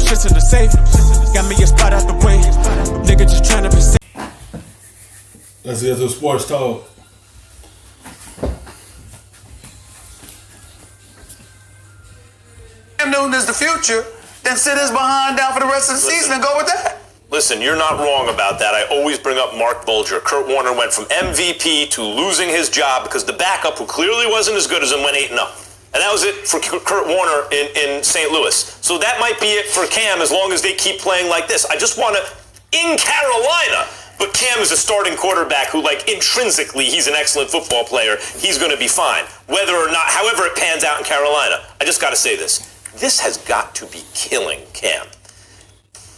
shit's in the safe. Got me a spot out the way. Nigga just tryna be safe. Let's get to sports talk. Cam Newton is the future, then sit his behind down for the rest of the season and go with that. Listen, you're not wrong about that. I always bring up Mark Bulger. Kurt Warner went from MVP to losing his job because the backup, who clearly wasn't as good as him, went 8-0. And that was it for Kurt Warner in St. Louis. So that might be it for Cam as long as they keep playing like this. I just want to, in Carolina, but Cam is a starting quarterback who, like, intrinsically, he's an excellent football player. He's going to be fine. Whether or not, however it pans out in Carolina, I just got to say this. This has got to be killing Cam.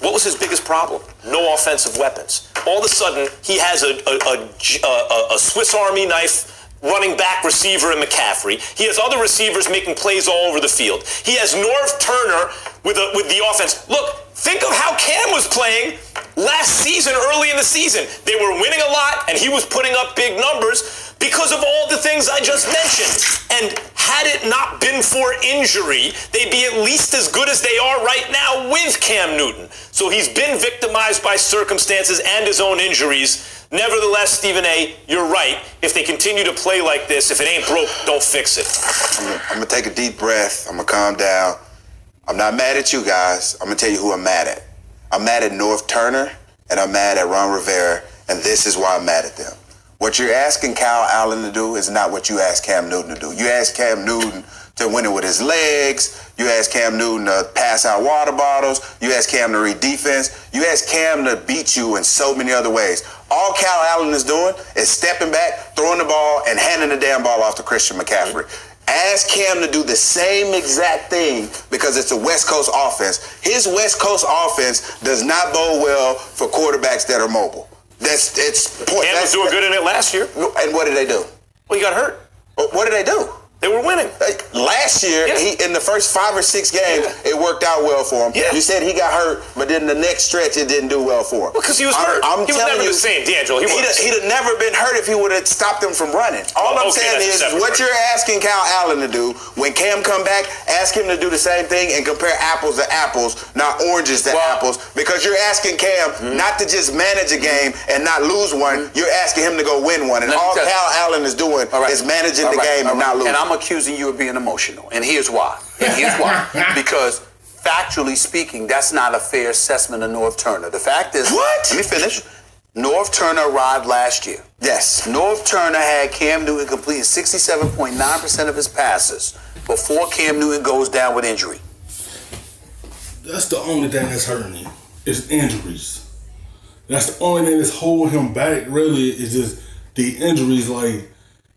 What was his biggest problem? No offensive weapons. All of a sudden, he has a Swiss Army knife running back receiver in McCaffrey. He has other receivers making plays all over the field. He has Norv Turner with the offense. Look, think of how Cam was playing last season, early in the season. They were winning a lot, and he was putting up big numbers because of all the things I just mentioned. And had it not been for injury, they'd be at least as good as they are right now with Cam Newton. So he's been victimized by circumstances and his own injuries. Nevertheless, Stephen A., you're right. If they continue to play like this, if it ain't broke, don't fix it. I'm going to take a deep breath. I'm going to calm down. I'm not mad at you guys. I'm going to tell you who I'm mad at. I'm mad at Norv Turner, and I'm mad at Ron Rivera, and this is why I'm mad at them. What you're asking Kyle Allen to do is not what you asked Cam Newton to do. You asked Cam Newton to win it with his legs. You asked Cam Newton to pass out water bottles. You asked Cam to read defense. You asked Cam to beat you in so many other ways. All Kyle Allen is doing is stepping back, throwing the ball, and handing the damn ball off to Christian McCaffrey. Ask Cam to do the same exact thing because it's a West Coast offense. His West Coast offense does not bode well for quarterbacks that are mobile. Cam was doing good in it last year. And what did they do? Well, he got hurt. What did they do? They were winning. Last year, in the first 5 or 6 games, it worked out well for him. Yeah. You said he got hurt, but then the next stretch, it didn't do well for him. Because he was hurt. He was never the same, D'Angelo. He'd have never been hurt if he would have stopped him from running. All I'm saying is what you're asking Kyle Allen to do, when Cam come back, ask him to do the same thing and compare apples to apples, not oranges to apples, because you're asking Cam not to just manage a game and not lose one. You're asking him to go win one. And all Kyle Allen is doing is managing the game and not losing. And I'm accusing you of being emotional. And here's why. Because factually speaking, that's not a fair assessment of Norv Turner. The fact is, let me finish. Norv Turner arrived last year. Yes. Norv Turner had Cam Newton completing 67.9% of his passes before Cam Newton goes down with injury. That's the only thing that's hurting him, is injuries. That's the only thing that's holding him back, really, is just the injuries. Like,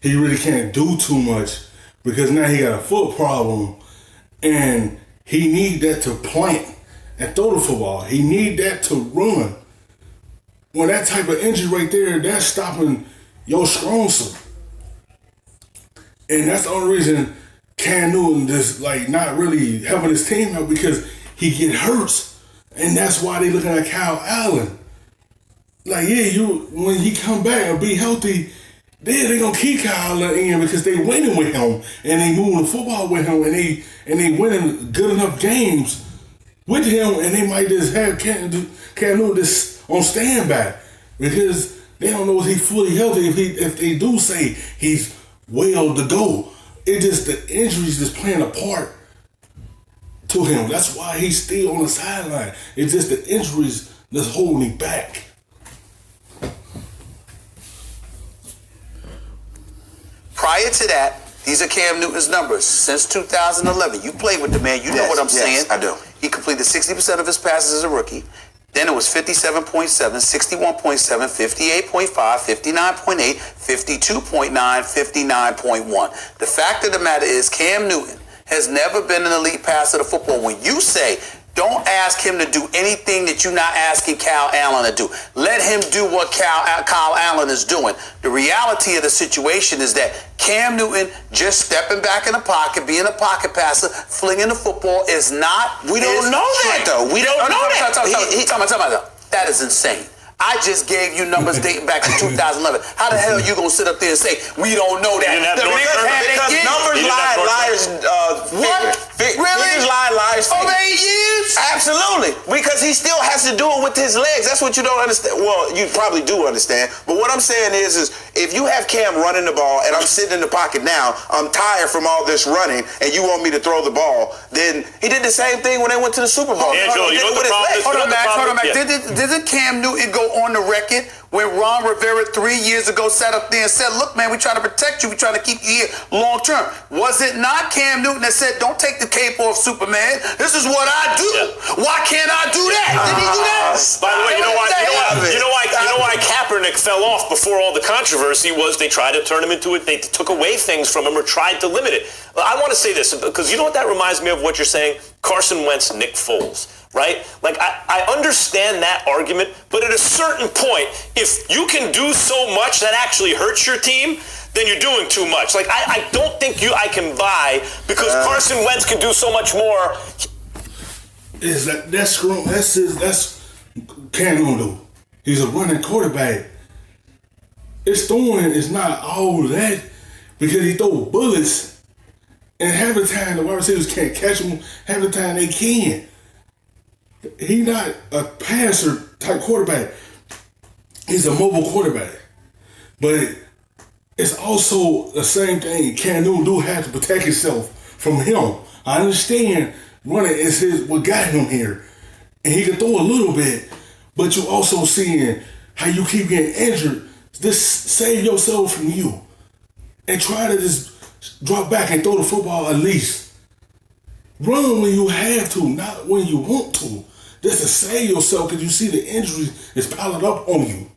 he really can't do too much because now he got a foot problem, and he need that to plant and throw the football. He need that to run. When that type of injury right there, that's stopping your strong suit. And that's the only reason Cam Newton just like not really helping his team out, because he get hurt. And that's why they looking at Kyle Allen. Like, when he come back and be healthy, they gonna keep Kyle Allen in because they winning with him and they moving the football with him and they winning good enough games with him, and they might just have Cam Newton just on standby because they don't know if he's fully healthy. If they do say he's well to go, it just the injuries just playing a part to him. That's why he's still on the sideline. It's just the injuries that's holding him back. Prior to that, these are Cam Newton's numbers since 2011. You played with the man. You know what I'm saying. Yes, I do. He completed 60% of his passes as a rookie. Then it was 57.7, 61.7, 58.5, 59.8, 52.9, 59.1. The fact of the matter is Cam Newton has never been an elite passer to football. When you say don't ask him to do anything that you're not asking Kyle Allen to do. Let him do what Kyle Allen is doing. The reality of the situation is that Cam Newton just stepping back in the pocket, being a pocket passer, flinging the football is not. We don't know that though. We don't know that. That is insane. I just gave you numbers dating back to 2011. How the hell are you gonna sit up there and say we don't know that? Because numbers lie, liars Really? He just lies. Over 8 years? Absolutely, because he still has to do it with his legs. That's what you don't understand. Well, you probably do understand, but what I'm saying is if you have Cam running the ball and I'm sitting in the pocket now, I'm tired from all this running, and you want me to throw the ball, then he did the same thing when they went to the Super Bowl. Angelo, you know what the problem is? Hold on, Max. Yeah. Didn't Cam Newton go on the record when Ron Rivera 3 years ago sat up there and said, look, man, we're trying to protect you. We're trying to keep you here long term. Was it not Cam Newton that said, don't take the cape off Superman? This is what I do. Yeah. Why can't I do that? Did he do that? By the way, you know why Kaepernick fell off before all the controversy was they tried to turn him into it. They took away things from him or tried to limit it. I want to say this because you know what that reminds me of what you're saying? Carson Wentz, Nick Foles. Right? Like, I understand that argument, but at a certain point, if you can do so much that actually hurts your team, then you're doing too much. Like, I don't think I can buy because Carson Wentz can do so much more. That's Cam Newton. He's a running quarterback. His throwing is not all that because he throws bullets, and half the time the wide receivers can't catch him. Half the time they can. He's not a passer type quarterback. He's a mobile quarterback. But it's also the same thing. Cam Newton do have to protect himself from him. I understand running is what got him here. And he can throw a little bit, but you also seeing how you keep getting injured. Just save yourself from you. And try to just drop back and throw the football at least. Run when you have to, not when you want to. Just to save yourself because you see the injuries is piling up on you.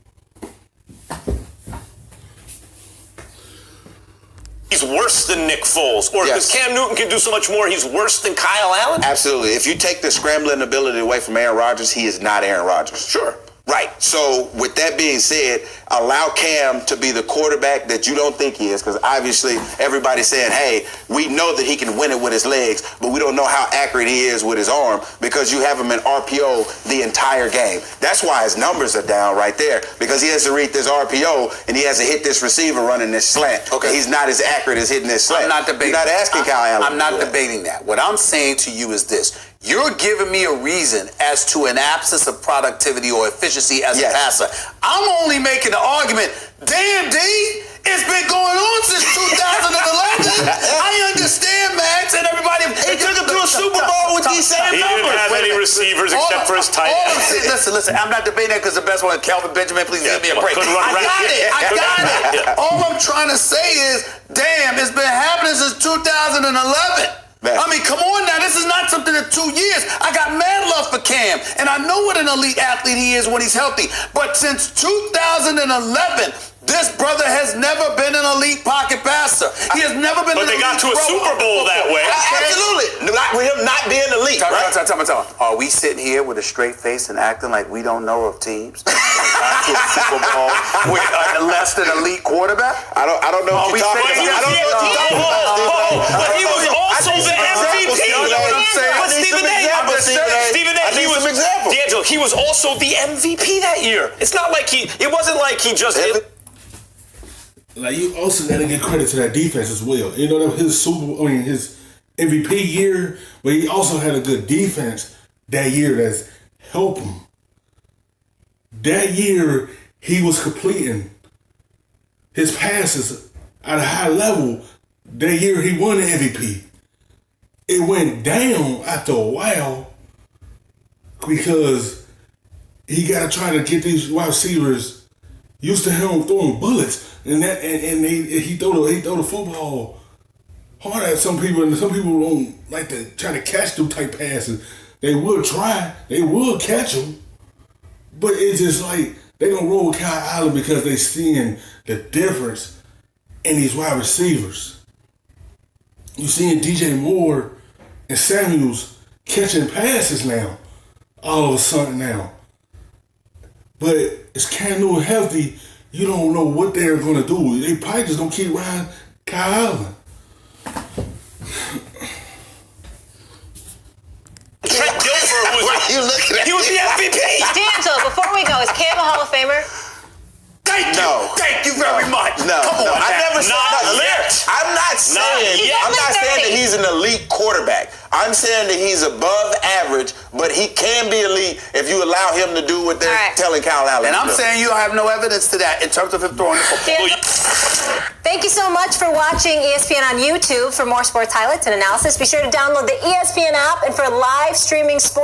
He's worse than Nick Foles. Or because Cam Newton can do so much more, he's worse than Kyle Allen? Absolutely. If you take the scrambling ability away from Aaron Rodgers, he is not Aaron Rodgers. Sure. Right. So with that being said, allow Cam to be the quarterback that you don't think he is, because obviously everybody's saying, hey, we know that he can win it with his legs, but we don't know how accurate he is with his arm because you have him in RPO the entire game. That's why his numbers are down right there, because he has to read this RPO and he has to hit this receiver running this slant. Okay. He's not as accurate as hitting this slant. I'm not debating. You're not asking Kyle Allen. I'm not debating that. What I'm saying to you is this. You're giving me a reason as to an absence of productivity or efficiency as a passer. I'm only making the argument, damn, D, it's been going on since 2011. I understand, Max, and everybody. He took him to a Super Bowl with these same numbers. He didn't have any receivers except for his tight end. Listen, I'm not debating that because the best one, Kelvin Benjamin, please give me a break. I got it. All I'm trying to say is, damn, it's been happening since 2011. I mean, come on now. This is not something in 2 years. I got mad love for Cam, and I know what an elite athlete he is when he's healthy. But since 2011, this brother has never been an elite pocket passer. He has never been an elite But they got to a Super Bowl that way. Absolutely. With him not being elite, right? Tell me. Are we sitting here with a straight face and acting like we don't know of teams that got to a Super Bowl with a less than elite quarterback? I don't know what you're talking about. I don't know what you're talking about. But he was also the MVP. But Stephen A, D'Angelo, he was also the MVP that year. It's not like it wasn't like he just... Like, you also got to give credit to that defense as well. You know, that his his MVP year, but he also had a good defense that year that's helped him. That year, he was completing his passes at a high level. That year, he won the MVP. It went down after a while because he got to try to get these wide receivers used to him throwing bullets, and he throw the football hard at some people, and some people don't like to try to catch them type passes. They will try, they will catch them, but it's just like they gonna roll with Kyle Allen because they seeing the difference in these wide receivers. You seeing DJ Moore and Samuels catching passes now, all of a sudden now. But it's Cam Newton healthy, you don't know what they're going to do. They probably just going to keep riding Kyle Allen. Trent Dilfer he was the MVP. D'Angelo, before we go, is Cam a Hall of Famer? Thank you very much. No, Come on, I never said not yet. I'm not saying that he's an elite quarterback. I'm saying that he's above average, but he can be elite if you allow him to do what they're telling Kyle Allen. And to I'm do. saying you have no evidence to that in terms of him throwing the football. Thank you so much for watching ESPN on YouTube. For more sports highlights and analysis, be sure to download the ESPN app, and for live streaming sports